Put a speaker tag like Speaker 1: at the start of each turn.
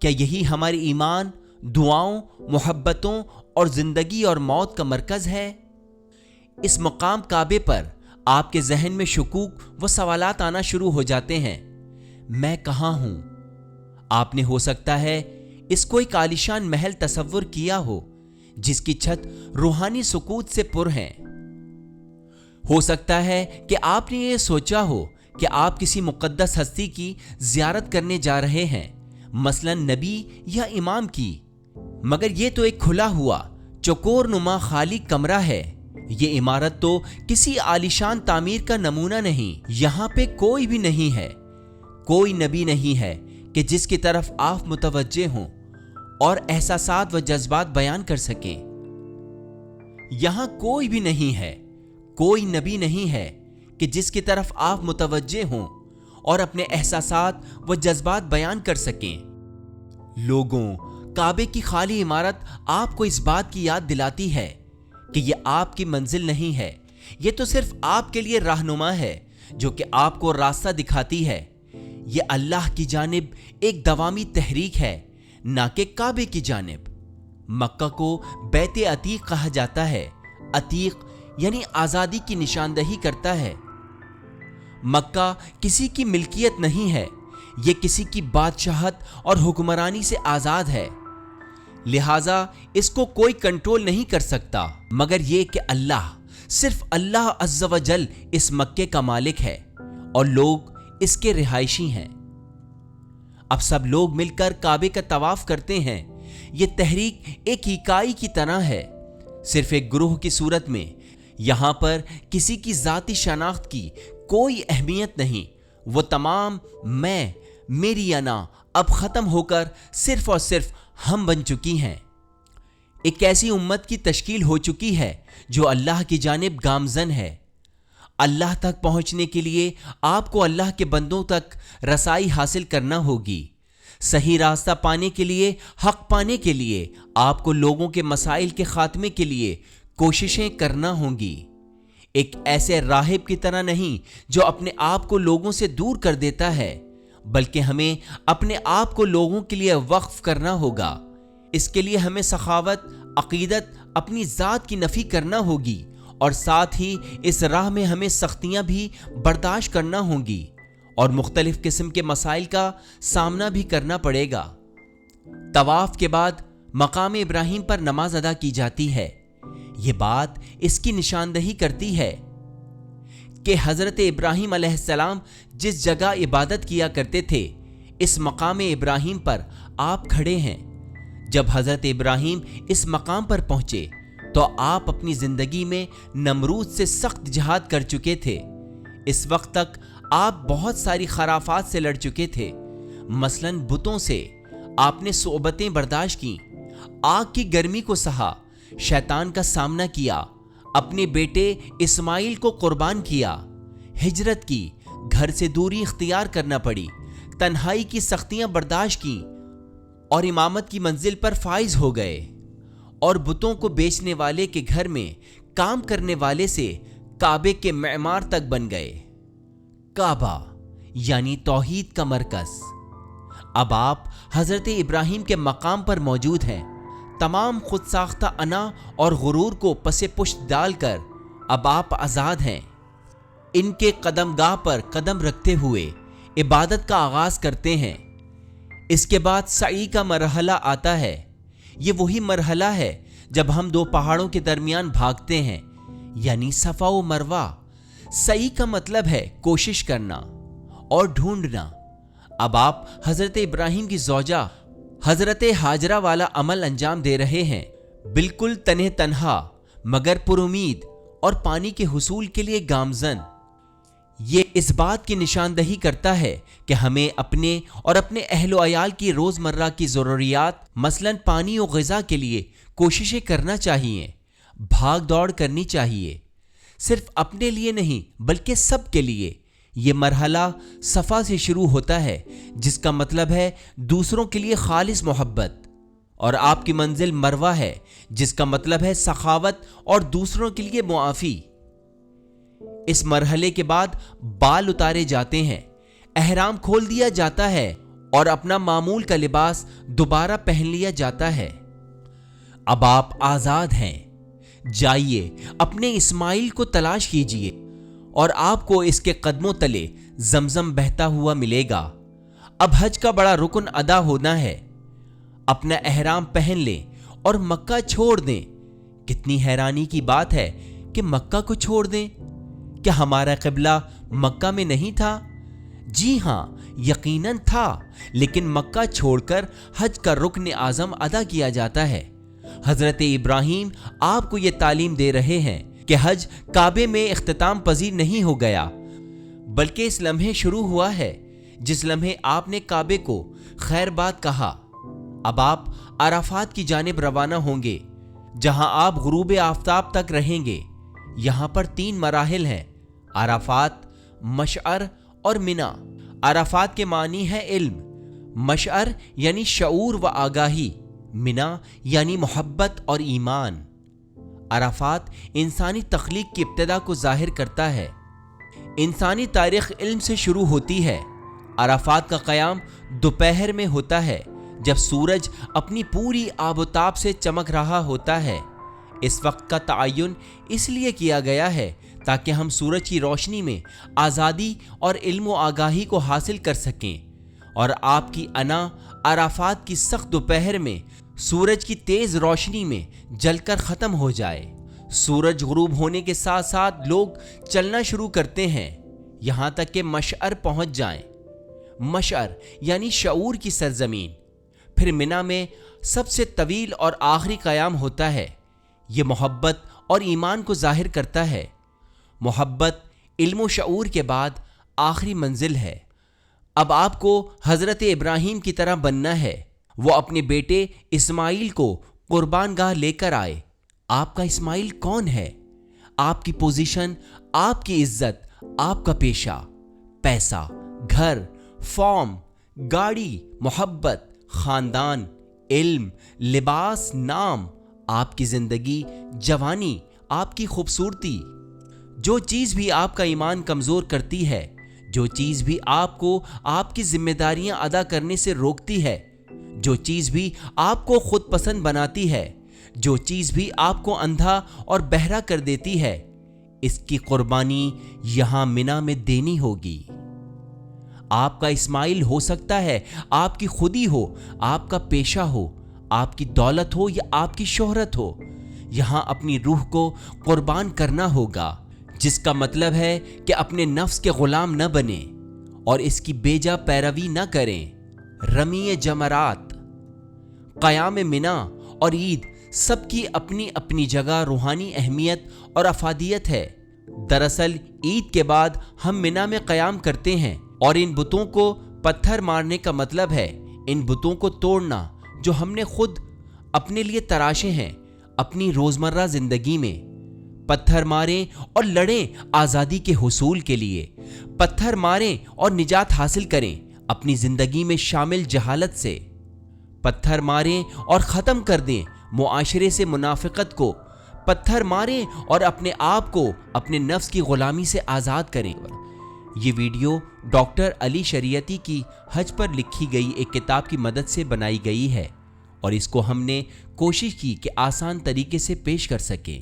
Speaker 1: کیا یہی ہماری ایمان، دعاؤں، محبتوں اور زندگی اور موت کا مرکز ہے؟ اس مقام کعبے پر آپ کے ذہن میں شکوک و سوالات آنا شروع ہو جاتے ہیں۔ میں کہاں ہوں؟ آپ نے ہو سکتا ہے اس کو ایک عالیشان محل تصور کیا ہو جس کی چھت روحانی سکوت سے پر ہے۔ ہو سکتا ہے کہ آپ نے یہ سوچا ہو کہ آپ کسی مقدس ہستی کی زیارت کرنے جا رہے ہیں، مثلا نبی یا امام کی، مگر یہ تو ایک کھلا ہوا چوکور نما خالی کمرہ ہے۔ یہ عمارت تو کسی عالیشان تعمیر کا نمونہ نہیں۔ یہاں پہ کوئی بھی نہیں ہے، کوئی نبی نہیں ہے کہ جس کی طرف آپ متوجہ ہوں اور احساسات و جذبات بیان کر سکیں۔ یہاں کوئی بھی نہیں ہے، کوئی نبی نہیں ہے کہ جس کی طرف آپ متوجہ ہوں اور اپنے احساسات و جذبات بیان کر سکیں۔ لوگوں، کعبے کی خالی عمارت آپ کو اس بات کی یاد دلاتی ہے کہ یہ آپ کی منزل نہیں ہے، یہ تو صرف آپ کے لیے رہنما ہے جو کہ آپ کو راستہ دکھاتی ہے۔ یہ اللہ کی جانب ایک دوامی تحریک ہے، نہ کہ کعبے کی جانب۔ مکہ کو بیت عتیق کہا جاتا ہے۔ عتیق یعنی آزادی کی نشاندہی کرتا ہے۔ مکہ کسی کی ملکیت نہیں ہے، یہ کسی کی بادشاہت اور حکمرانی سے آزاد ہے، لہٰذا اس کو کوئی کنٹرول نہیں کر سکتا مگر یہ کہ اللہ، صرف اللہ عز و جل اس مکے کا مالک ہے اور لوگ اس کے رہائشی ہیں۔ اب سب لوگ مل کر کعبے کا طواف کرتے ہیں۔ یہ تحریک ایک اکائی کی طرح ہے، صرف ایک گروہ کی صورت میں۔ یہاں پر کسی کی ذاتی شناخت کی کوئی اہمیت نہیں، وہ تمام میں، میری انا اب ختم ہو کر صرف اور صرف ہم بن چکی ہیں۔ ایک ایسی امت کی تشکیل ہو چکی ہے جو اللہ کی جانب گامزن ہے۔ اللہ تک پہنچنے کے لیے آپ کو اللہ کے بندوں تک رسائی حاصل کرنا ہوگی۔ صحیح راستہ پانے کے لیے، حق پانے کے لیے آپ کو لوگوں کے مسائل کے خاتمے کے لیے کوششیں کرنا ہوں گی۔ ایک ایسے راہب کی طرح نہیں جو اپنے آپ کو لوگوں سے دور کر دیتا ہے، بلکہ ہمیں اپنے آپ کو لوگوں کے لیے وقف کرنا ہوگا۔ اس کے لیے ہمیں سخاوت، عقیدت، اپنی ذات کی نفی کرنا ہوگی اور ساتھ ہی اس راہ میں ہمیں سختیاں بھی برداشت کرنا ہوں گی اور مختلف قسم کے مسائل کا سامنا بھی کرنا پڑے گا۔ طواف کے بعد مقام ابراہیم پر نماز ادا کی جاتی ہے۔ یہ بات اس کی نشاندہی کرتی ہے کہ حضرت ابراہیم علیہ السلام جس جگہ عبادت کیا کرتے تھے، اس مقام ابراہیم پر آپ کھڑے ہیں۔ جب حضرت ابراہیم اس مقام پر پہنچے تو آپ اپنی زندگی میں نمرود سے سخت جہاد کر چکے تھے۔ اس وقت تک آپ بہت ساری خرافات سے لڑ چکے تھے، مثلاً بتوں سے آپ نے صعوبتیں برداشت کی، آگ کی گرمی کو سہا، شیطان کا سامنا کیا، اپنے بیٹے اسماعیل کو قربان کیا، ہجرت کی، گھر سے دوری اختیار کرنا پڑی، تنہائی کی سختیاں برداشت کی اور امامت کی منزل پر فائز ہو گئے، اور بتوں کو بیچنے والے کے گھر میں کام کرنے والے سے کعبے کے معمار تک بن گئے۔ کعبہ یعنی توحید کا مرکز۔ اب آپ حضرت ابراہیم کے مقام پر موجود ہیں۔ تمام خود ساختہ انا اور غرور کو پس پشت ڈال کر اب آپ آزاد ہیں۔ ان کے قدم گاہ پر قدم رکھتے ہوئے عبادت کا آغاز کرتے ہیں۔ اس کے بعد سعی کا مرحلہ آتا ہے۔ یہ وہی مرحلہ ہے جب ہم دو پہاڑوں کے درمیان بھاگتے ہیں، یعنی صفا و مروہ۔ سعی کا مطلب ہے کوشش کرنا اور ڈھونڈنا۔ اب آپ حضرت ابراہیم کی زوجہ حضرت ہاجرہ والا عمل انجام دے رہے ہیں، بالکل تنہ تنہا مگر پر امید اور پانی کے حصول کے لیے گامزن۔ یہ اس بات کی نشاندہی کرتا ہے کہ ہمیں اپنے اور اپنے اہل و عیال کی روزمرہ کی ضروریات، مثلاً پانی و غذا کے لیے کوششیں کرنا چاہیے، بھاگ دوڑ کرنی چاہیے، صرف اپنے لیے نہیں بلکہ سب کے لیے۔ یہ مرحلہ صفا سے شروع ہوتا ہے، جس کا مطلب ہے دوسروں کے لیے خالص محبت، اور آپ کی منزل مروہ ہے، جس کا مطلب ہے سخاوت اور دوسروں کے لیے معافی۔ اس مرحلے کے بعد بال اتارے جاتے ہیں، احرام کھول دیا جاتا ہے اور اپنا معمول کا لباس دوبارہ پہن لیا جاتا ہے۔ اب آپ آزاد ہیں، جائیے اپنے اسماعیل کو تلاش کیجئے اور آپ کو اس کے قدموں تلے زمزم بہتا ہوا ملے گا۔ اب حج کا بڑا رکن ادا ہونا ہے، اپنا احرام پہن لیں اور مکہ چھوڑ دیں۔ کتنی حیرانی کی بات ہے کہ مکہ کو چھوڑ دیں۔ کیا ہمارا قبلہ مکہ میں نہیں تھا؟ جی ہاں، یقیناً تھا، لیکن مکہ چھوڑ کر حج کا رکن اعظم ادا کیا جاتا ہے۔ حضرت ابراہیم آپ کو یہ تعلیم دے رہے ہیں کہ حج کعبے میں اختتام پذیر نہیں ہو گیا، بلکہ اس لمحے شروع ہوا ہے جس لمحے آپ نے کعبے کو خیر باد کہا۔ اب آپ عرفات کی جانب روانہ ہوں گے، جہاں آپ غروب آفتاب تک رہیں گے۔ یہاں پر 3 مراحل ہیں: عرفات، مشعر اور منا۔ عرفات کے معنی ہے علم، مشعر یعنی شعور و آگاہی، منا یعنی محبت اور ایمان۔ عرفات انسانی تخلیق کی ابتدا کو ظاہر کرتا ہے۔ انسانی تاریخ علم سے شروع ہوتی ہے۔ عرفات کا قیام دوپہر میں ہوتا ہے، جب سورج اپنی پوری آب و تاب سے چمک رہا ہوتا ہے۔ اس وقت کا تعین اس لیے کیا گیا ہے تاکہ ہم سورج کی روشنی میں آزادی اور علم و آگاہی کو حاصل کر سکیں، اور آپ کی انا عرفات کی سخت دوپہر میں سورج کی تیز روشنی میں جل کر ختم ہو جائے۔ سورج غروب ہونے کے ساتھ ساتھ لوگ چلنا شروع کرتے ہیں، یہاں تک کہ مشعر پہنچ جائیں۔ مشعر یعنی شعور کی سرزمین۔ پھر منا میں سب سے طویل اور آخری قیام ہوتا ہے۔ یہ محبت اور ایمان کو ظاہر کرتا ہے۔ محبت، علم و شعور کے بعد آخری منزل ہے۔ اب آپ کو حضرت ابراہیم کی طرح بننا ہے۔ وہ اپنے بیٹے اسماعیل کو قربان گاہ لے کر آئے۔ آپ کا اسماعیل کون ہے؟ آپ کی پوزیشن، آپ کی عزت، آپ کا پیشہ، پیسہ، گھر، فارم، گاڑی، محبت، خاندان، علم، لباس، نام، آپ کی زندگی، جوانی، آپ کی خوبصورتی۔ جو چیز بھی آپ کا ایمان کمزور کرتی ہے، جو چیز بھی آپ کو آپ کی ذمہ داریاں ادا کرنے سے روکتی ہے، جو چیز بھی آپ کو خود پسند بناتی ہے، جو چیز بھی آپ کو اندھا اور بہرا کر دیتی ہے، اس کی قربانی یہاں منا میں دینی ہوگی۔ آپ کا اسماعیل ہو سکتا ہے آپ کی خودی ہو، آپ کا پیشہ ہو، آپ کی دولت ہو یا آپ کی شہرت ہو۔ یہاں اپنی روح کو قربان کرنا ہوگا، جس کا مطلب ہے کہ اپنے نفس کے غلام نہ بنیں اور اس کی بیجا پیروی نہ کریں۔ رمی جمرات، قیام منا اور عید سب کی اپنی اپنی جگہ روحانی اہمیت اور افادیت ہے۔ دراصل عید کے بعد ہم منا میں قیام کرتے ہیں، اور ان بتوں کو پتھر مارنے کا مطلب ہے ان بتوں کو توڑنا جو ہم نے خود اپنے لیے تراشے ہیں۔ اپنی روزمرہ زندگی میں پتھر ماریں اور لڑیں آزادی کے حصول کے لیے۔ پتھر ماریں اور نجات حاصل کریں اپنی زندگی میں شامل جہالت سے۔ پتھر ماریں اور ختم کر دیں معاشرے سے منافقت کو۔ پتھر ماریں اور اپنے آپ کو اپنے نفس کی غلامی سے آزاد کریں۔ یہ ویڈیو ڈاکٹر علی شریعتی کی حج پر لکھی گئی ایک کتاب کی مدد سے بنائی گئی ہے، اور اس کو ہم نے کوشش کی کہ آسان طریقے سے پیش کر سکیں۔